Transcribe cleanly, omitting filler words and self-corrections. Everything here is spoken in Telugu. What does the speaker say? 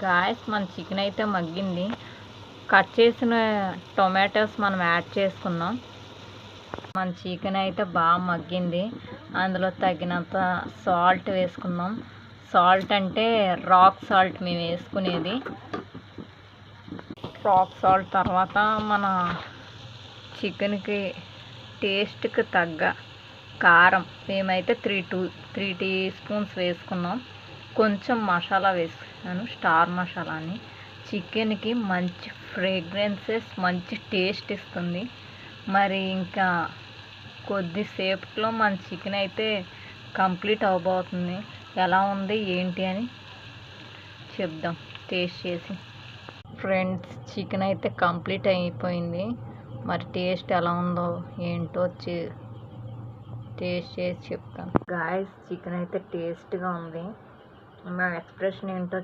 గాయస్ మన చికెన్ అయితే మగ్గింది. కట్ చేసిన టొమాటోస్ మనం యాడ్ చేసుకున్నాం. మన చికెన్ అయితే బాగా మగ్గింది. అందులో తగినంత సాల్ట్ వేసుకుందాం. సాల్ట్ అంటే రాక్ సాల్ట్ మేము వేసుకునేది. రాక్ సాల్ట్ తర్వాత మన చికెన్కి టేస్ట్కి తగ్గ కారం మేమైతే 3 టీ స్పూన్స్ వేసుకున్నాం. కొంచెం మసాలా వేసుకున్నాను, స్టార్ మసాలా అని. చికెన్కి మంచి ఫ్రేగ్రెన్సెస్, మంచి టేస్ట్ ఇస్తుంది. మరి ఇంకా కొద్దిసేపట్లో మన చికెన్ అయితే కంప్లీట్ అవబోతుంది. ఎలా ఉంది ఏంటి అని చెప్దాం టేస్ట్ చేసి. ఫ్రెండ్స్, చికెన్ అయితే కంప్లీట్ అయిపోయింది. మరి టేస్ట్ ఎలా ఉందో ఏంటో టేస్ట్ చేసి చెప్తాను. గాయస్, చికెన్ అయితే టేస్ట్గా ఉంది. నా ఎక్స్ప్రెషన్ ఏంటో